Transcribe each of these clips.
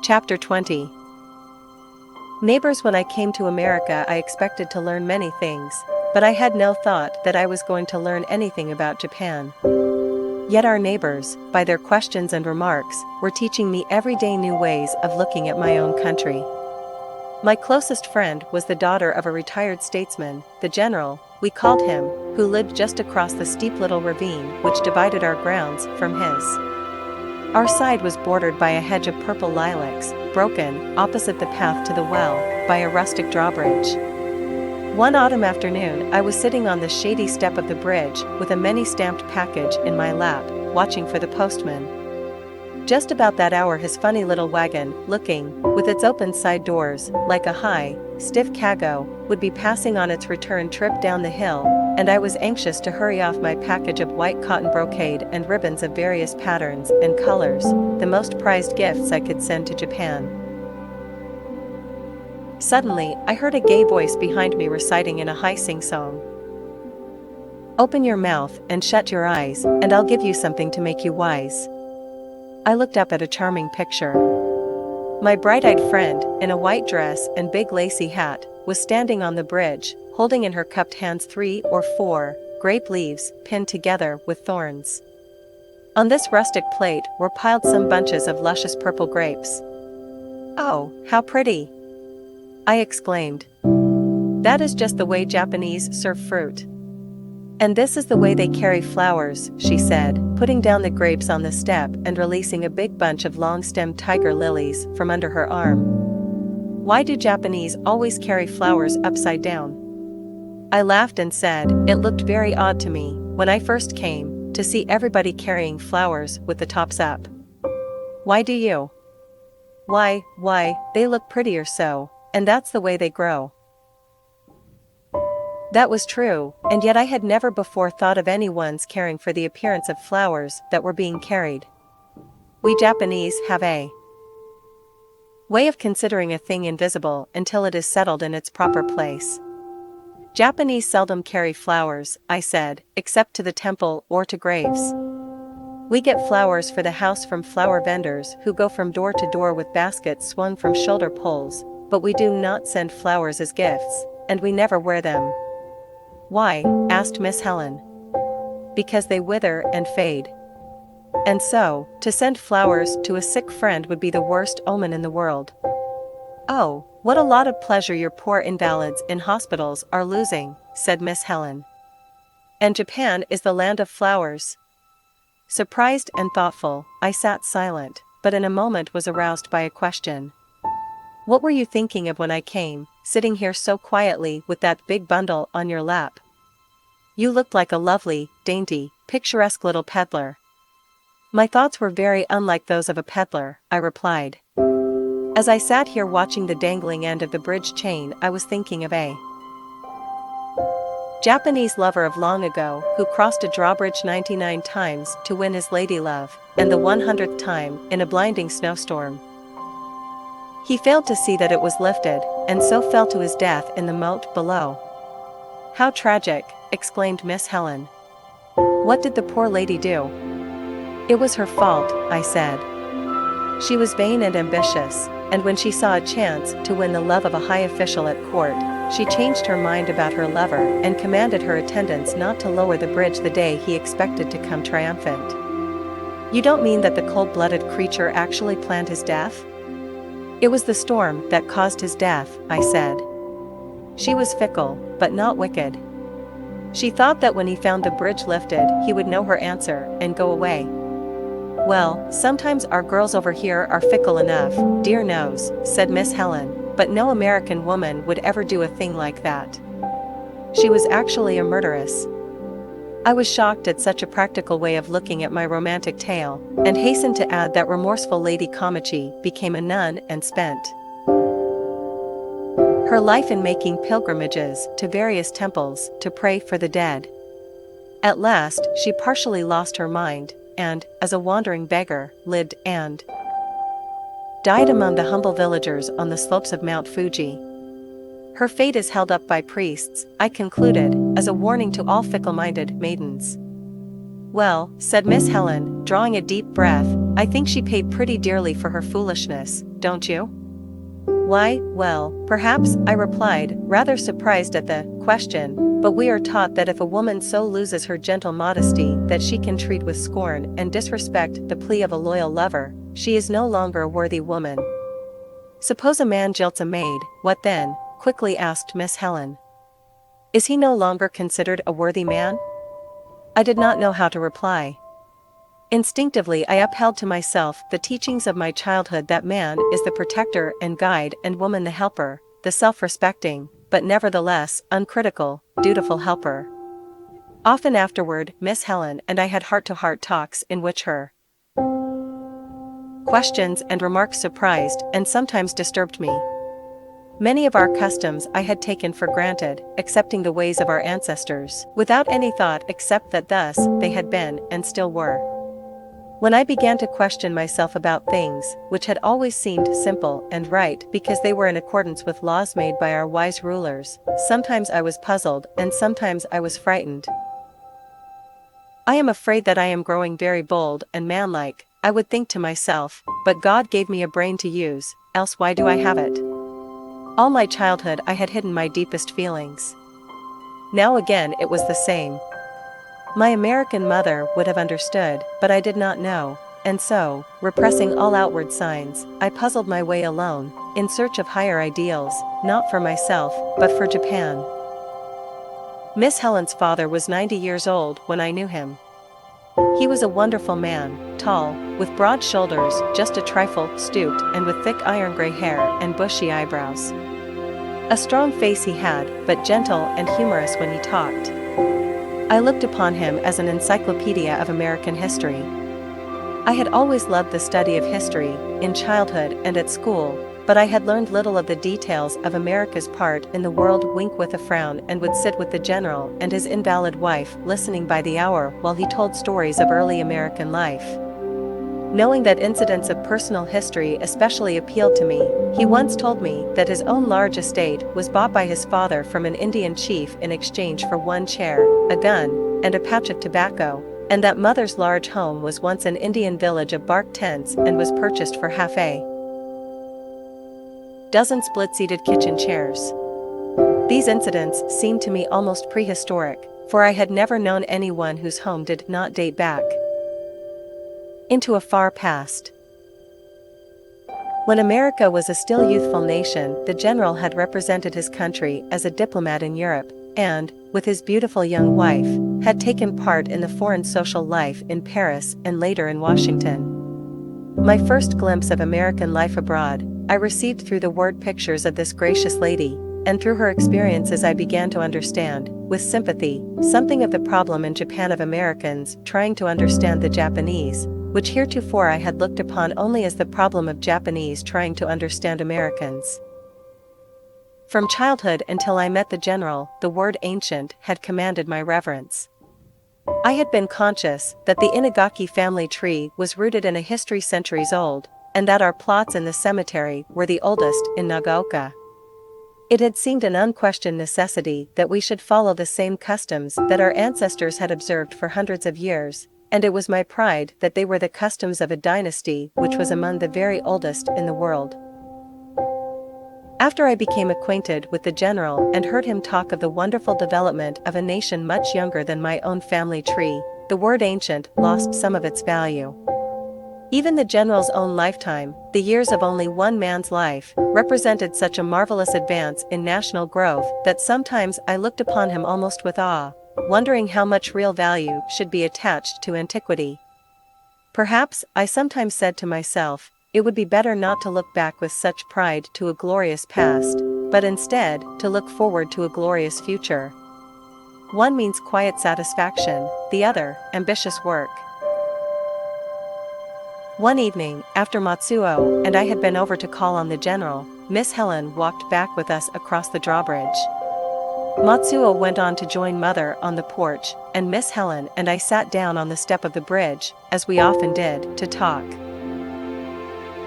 Chapter 20. Neighbors. When I came to America, I expected to learn many things, but I had no thought that I was going to learn anything about Japan. Yet our neighbors, by their questions and remarks, were teaching me everyday new ways of looking at my own country. My closest friend was the daughter of a retired statesman, the general, we called him, who lived just across the steep little ravine which divided our grounds from his. Our side was bordered by a hedge of purple lilacs, broken, opposite the path to the well, by a rustic drawbridge. One autumn afternoon, I was sitting on the shady step of the bridge with a many-stamped package in my lap, watching for the postman. Just about that hour, his funny little wagon, looking, with its open side doors, like a high, stiff cargo, would be passing on its return trip down the hill, and I was anxious to hurry off my package of white cotton brocade and ribbons of various patterns and colors, the most prized gifts I could send to Japan. Suddenly, I heard a gay voice behind me reciting in a high sing-song. "Open your mouth and shut your eyes, and I'll give you something to make you wise." I looked up at a charming picture. My bright-eyed friend, in a white dress and big lacy hat, was standing on the bridge, holding in her cupped hands 3 or 4 grape leaves pinned together with thorns. On this rustic plate were piled some bunches of luscious purple grapes. "Oh, how pretty!" I exclaimed. "That is just the way Japanese serve fruit. And this is the way they carry flowers," she said, putting down the grapes on the step and releasing a big bunch of long-stemmed tiger lilies from under her arm. "Why do Japanese always carry flowers upside down?" I laughed and said, it looked very odd to me, when I first came, to see everybody carrying flowers with the tops up. "Why do you?" Why, they look prettier so, and that's the way they grow." That was true, and yet I had never before thought of anyone's caring for the appearance of flowers that were being carried. We Japanese have a way of considering a thing invisible until it is settled in its proper place. "Japanese seldom carry flowers," I said, "except to the temple or to graves. We get flowers for the house from flower vendors who go from door to door with baskets swung from shoulder poles, but we do not send flowers as gifts, and we never wear them." "Why?" asked Miss Helen. "Because they wither and fade. And so, to send flowers to a sick friend would be the worst omen in the world." "Oh, what a lot of pleasure your poor invalids in hospitals are losing," said Miss Helen. "And Japan is the land of flowers." Surprised and thoughtful, I sat silent, but in a moment was aroused by a question. "What were you thinking of when I came, sitting here so quietly with that big bundle on your lap? You looked like a lovely, dainty, picturesque little peddler." "My thoughts were very unlike those of a peddler," I replied. "As I sat here watching the dangling end of the bridge chain, I was thinking of a Japanese lover of long ago who crossed a drawbridge 99 times to win his lady love, and the 100th time, in a blinding snowstorm, he failed to see that it was lifted, and so fell to his death in the moat below." "How tragic," exclaimed Miss Helen. "What did the poor lady do?" "It was her fault," I said. "She was vain and ambitious, and when she saw a chance to win the love of a high official at court, she changed her mind about her lover and commanded her attendants not to lower the bridge the day he expected to come triumphant." "You don't mean that the cold-blooded creature actually planned his death?" "It was the storm that caused his death," I said. "She was fickle, but not wicked. She thought that when he found the bridge lifted, he would know her answer and go away." "Well, sometimes our girls over here are fickle enough, dear knows," said Miss Helen, "but no American woman would ever do a thing like that. She was actually a murderess." I was shocked at such a practical way of looking at my romantic tale, and hastened to add that remorseful Lady Komichi became a nun and spent her life in making pilgrimages to various temples to pray for the dead. At last, she partially lost her mind, and, as a wandering beggar, lived and died among the humble villagers on the slopes of Mount Fuji. Her fate is held up by priests, I concluded, as a warning to all fickle-minded maidens. "Well," said Miss Helen, drawing a deep breath, "I think she paid pretty dearly for her foolishness, don't you? Why, well, perhaps, I replied, rather surprised at the question, but we are taught that if a woman so loses her gentle modesty that she can treat with scorn and disrespect the plea of a loyal lover, she is no longer a worthy woman. Suppose a man jilts a maid, what then? Quickly asked Miss Helen. Is he no longer considered a worthy man? I did not know how to reply. Instinctively I upheld to myself the teachings of my childhood that man is the protector and guide and woman the helper, the self-respecting, but nevertheless uncritical, dutiful helper. Often afterward, Miss Helen and I had heart-to-heart talks in which her questions and remarks surprised and sometimes disturbed me. Many of our customs I had taken for granted, accepting the ways of our ancestors, without any thought except that thus they had been and still were. When I began to question myself about things, which had always seemed simple and right because they were in accordance with laws made by our wise rulers, sometimes I was puzzled and sometimes I was frightened. I am afraid that I am growing very bold and manlike, I would think to myself, but God gave me a brain to use, else why do I have it? All my childhood I had hidden my deepest feelings. Now again it was the same. My American mother would have understood, but I did not know, and so, repressing all outward signs, I puzzled my way alone, in search of higher ideals, not for myself, but for Japan. Miss Helen's father was 90 years old when I knew him. He was a wonderful man, tall, with broad shoulders, just a trifle stooped, and with thick iron-gray hair and bushy eyebrows. A strong face he had, but gentle and humorous when he talked. I looked upon him as an encyclopedia of American history. I had always loved the study of history, in childhood and at school, but I had learned little of the details of America's part in the world. Wink with a frown and would sit with the general and his invalid wife listening by the hour while he told stories of early American life. Knowing that incidents of personal history especially appealed to me, he once told me that his own large estate was bought by his father from an Indian chief in exchange for one chair, a gun, and a pouch of tobacco, and that mother's large home was once an Indian village of bark tents and was purchased for half a dozen split-seated kitchen chairs. These incidents seemed to me almost prehistoric, for I had never known anyone whose home did not date back into a far past. When America was a still youthful nation, the general had represented his country as a diplomat in Europe, and, with his beautiful young wife, had taken part in the foreign social life in Paris and later in Washington. My first glimpse of American life abroad, I received through the word pictures of this gracious lady, and through her experiences I began to understand, with sympathy, something of the problem in Japan of Americans trying to understand the Japanese, which heretofore I had looked upon only as the problem of Japanese trying to understand Americans. From childhood until I met the general, the word ancient had commanded my reverence. I had been conscious that the Inagaki family tree was rooted in a history centuries old, and that our plots in the cemetery were the oldest in Nagaoka. It had seemed an unquestioned necessity that we should follow the same customs that our ancestors had observed for hundreds of years, and it was my pride that they were the customs of a dynasty which was among the very oldest in the world. After I became acquainted with the general and heard him talk of the wonderful development of a nation much younger than my own family tree, the word ancient lost some of its value. Even the general's own lifetime, the years of only one man's life, represented such a marvelous advance in national growth that sometimes I looked upon him almost with awe, wondering how much real value should be attached to antiquity. Perhaps, I sometimes said to myself, it would be better not to look back with such pride to a glorious past, but instead, to look forward to a glorious future. One means quiet satisfaction, the other, ambitious work. One evening, after Matsuo and I had been over to call on the general, Miss Helen walked back with us across the drawbridge. Matsuo went on to join Mother on the porch, and Miss Helen and I sat down on the step of the bridge, as we often did, to talk.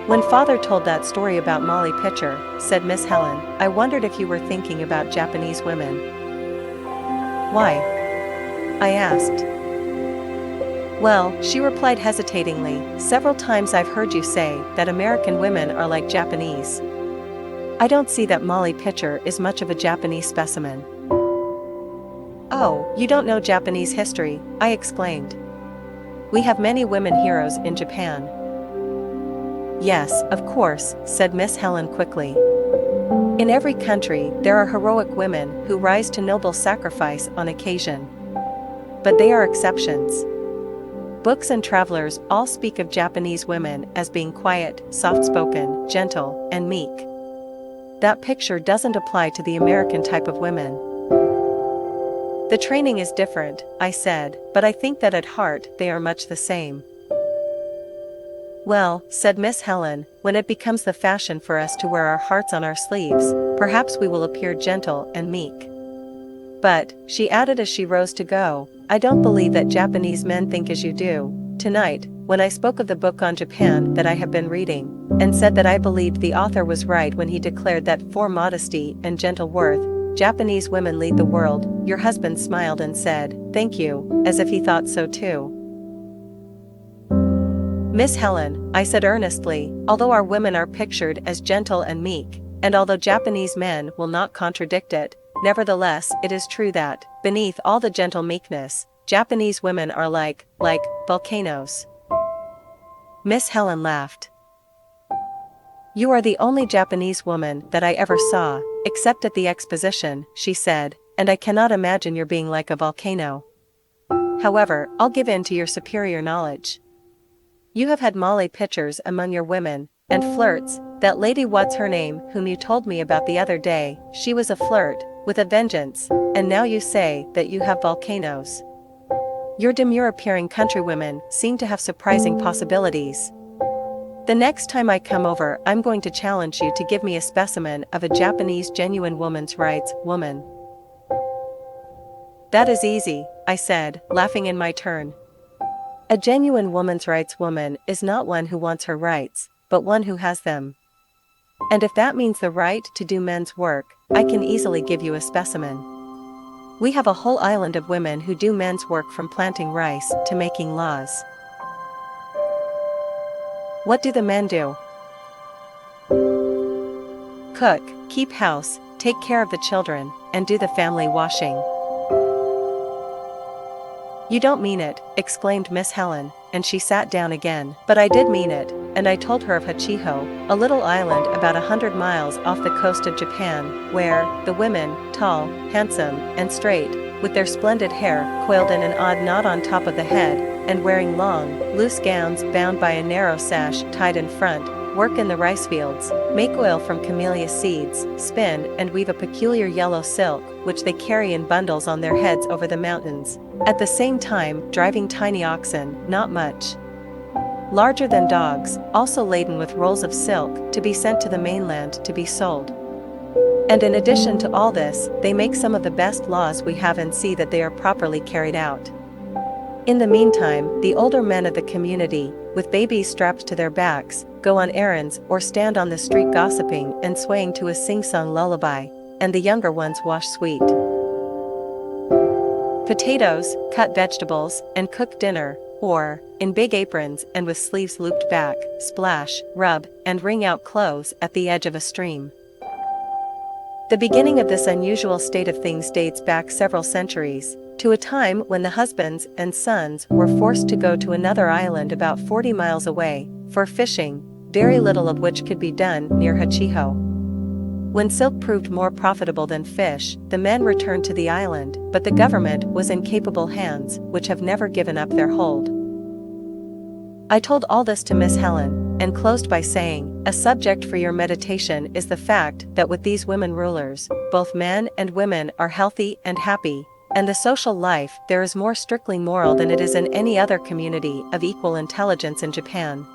When Father told that story about Molly Pitcher, said Miss Helen, I wondered if you were thinking about Japanese women. Why? I asked. Well, she replied hesitatingly, several times I've heard you say that American women are like Japanese. I don't see that Molly Pitcher is much of a Japanese specimen. Oh, you don't know Japanese history, I exclaimed. We have many women heroes in Japan. Yes, of course, said Miss Helen quickly. In every country, there are heroic women who rise to noble sacrifice on occasion. But they are exceptions. Books and travelers all speak of Japanese women as being quiet, soft-spoken, gentle, and meek. That picture doesn't apply to the American type of women. The training is different, I said, but I think that at heart they are much the same. Well, said Miss Helen, when it becomes the fashion for us to wear our hearts on our sleeves, perhaps we will appear gentle and meek. But, she added as she rose to go, I don't believe that Japanese men think as you do. Tonight, when I spoke of the book on Japan that I have been reading, and said that I believed the author was right when he declared that for modesty and gentle worth, Japanese women lead the world, your husband smiled and said, thank you, as if he thought so too. Miss Helen, I said earnestly, although our women are pictured as gentle and meek, and although Japanese men will not contradict it, nevertheless it is true that, beneath all the gentle meekness, Japanese women are like volcanoes. Miss Helen laughed. You are the only Japanese woman that I ever saw, except at the exposition, she said, and I cannot imagine your being like a volcano. However, I'll give in to your superior knowledge. You have had Molly Pitchers among your women, and flirts, that lady what's her name whom you told me about the other day, she was a flirt, with a vengeance, and now you say that you have volcanoes. Your demure-appearing countrywomen seem to have surprising possibilities. The next time I come over I'm going to challenge you to give me a specimen of a Japanese genuine woman's rights woman. That is easy, I said, laughing in my turn. A genuine woman's rights woman is not one who wants her rights, but one who has them. And if that means the right to do men's work, I can easily give you a specimen. We have a whole island of women who do men's work from planting rice to making laws. What do the men do? Cook, keep house, take care of the children, and do the family washing. You don't mean it, exclaimed Miss Helen, and she sat down again. But I did mean it, and I told her of Hachiho, a little island about 100 miles off the coast of Japan, where the women, tall, handsome, and straight, with their splendid hair coiled in an odd knot on top of the head, and wearing long, loose gowns bound by a narrow sash tied in front, work in the rice fields, make oil from camellia seeds, spin and weave a peculiar yellow silk, which they carry in bundles on their heads over the mountains, at the same time driving tiny oxen, not much larger than dogs, also laden with rolls of silk, to be sent to the mainland to be sold. And in addition to all this, they make some of the best laws we have and see that they are properly carried out. In the meantime, the older men of the community, with babies strapped to their backs, go on errands or stand on the street gossiping and swaying to a sing-song lullaby, and the younger ones wash sweet potatoes, cut vegetables, and cook dinner, or, in big aprons and with sleeves looped back, splash, rub, and wring out clothes at the edge of a stream. The beginning of this unusual state of things dates back several centuries, to a time when the husbands and sons were forced to go to another island about 40 miles away, for fishing, very little of which could be done near Hachiho. When silk proved more profitable than fish, the men returned to the island, but the government was in capable hands, which have never given up their hold. I told all this to Miss Helen, and closed by saying, a subject for your meditation is the fact that with these women rulers, both men and women are healthy and happy, and the social life there is more strictly moral than it is in any other community of equal intelligence in Japan.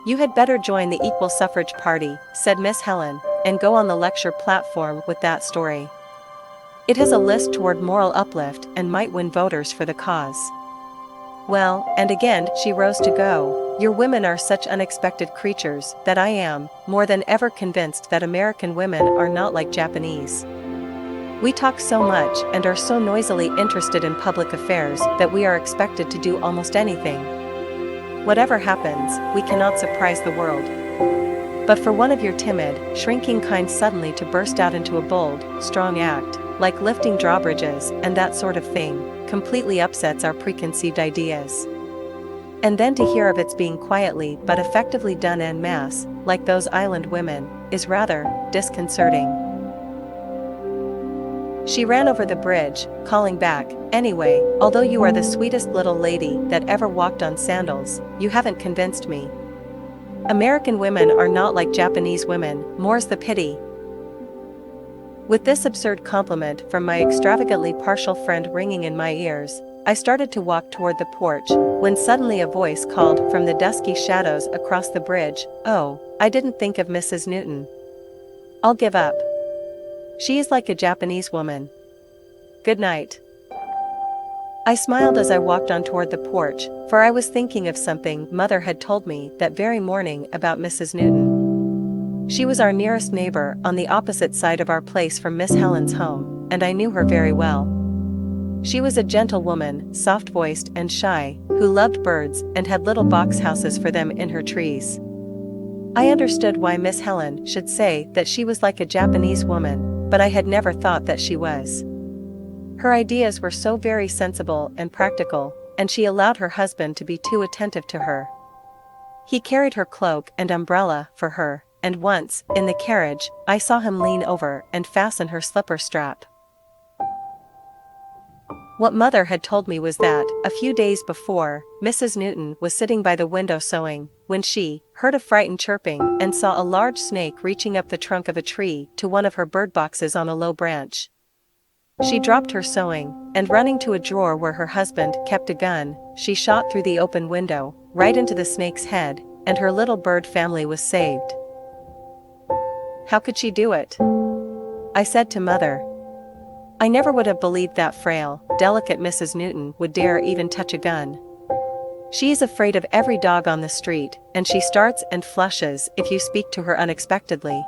You had better join the equal suffrage party, said Miss Helen, and go on the lecture platform with that story. It has a list toward moral uplift and might win voters for the cause. Well, and again she rose to go, your women are such unexpected creatures that I am more than ever convinced that American women are not like Japanese. We talk so much and are so noisily interested in public affairs that we are expected to do almost anything. Whatever happens, we cannot surprise the world. But for one of your timid, shrinking kind suddenly to burst out into a bold, strong act, like lifting drawbridges and that sort of thing, completely upsets our preconceived ideas. And then to hear of its being quietly but effectively done en masse, like those island women, is rather disconcerting. She ran over the bridge, calling back, "Anyway, although you are the sweetest little lady that ever walked on sandals, you haven't convinced me. American women are not like Japanese women, more's the pity." With this absurd compliment from my extravagantly partial friend ringing in my ears, I started to walk toward the porch, when suddenly a voice called from the dusky shadows across the bridge, "Oh, I didn't think of Mrs. Newton. I'll give up. She is like a Japanese woman. Good night." I smiled as I walked on toward the porch, for I was thinking of something Mother had told me that very morning about Mrs. Newton. She was our nearest neighbor on the opposite side of our place from Miss Helen's home, and I knew her very well. She was a gentle woman, soft-voiced and shy, who loved birds and had little box houses for them in her trees. I understood why Miss Helen should say that she was like a Japanese woman, but I had never thought that she was. Her ideas were so very sensible and practical, and she allowed her husband to be too attentive to her. He carried her cloak and umbrella for her, and once, in the carriage, I saw him lean over and fasten her slipper strap. What Mother had told me was that, a few days before, Mrs. Newton was sitting by the window sewing, when she heard a frightened chirping and saw a large snake reaching up the trunk of a tree to one of her bird boxes on a low branch. She dropped her sewing, and running to a drawer where her husband kept a gun, she shot through the open window, right into the snake's head, and her little bird family was saved. "How could she do it?" I said to Mother. I never would have believed that frail, delicate Mrs. Newton would dare even touch a gun. She is afraid of every dog on the street, and she starts and flushes if you speak to her unexpectedly.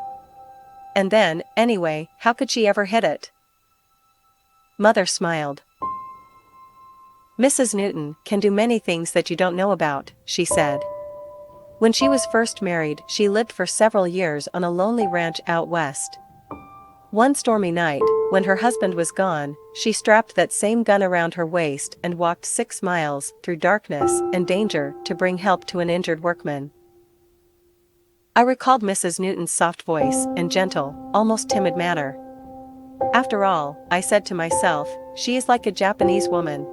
And then, anyway, how could she ever hit it? Mother smiled. "Mrs. Newton can do many things that you don't know about," she said. "When she was first married, she lived for several years on a lonely ranch out west. One stormy night, when her husband was gone, she strapped that same gun around her waist and walked 6 miles through darkness and danger to bring help to an injured workman." I recalled Mrs. Newton's soft voice and gentle, almost timid manner. After all, I said to myself, she is like a Japanese woman,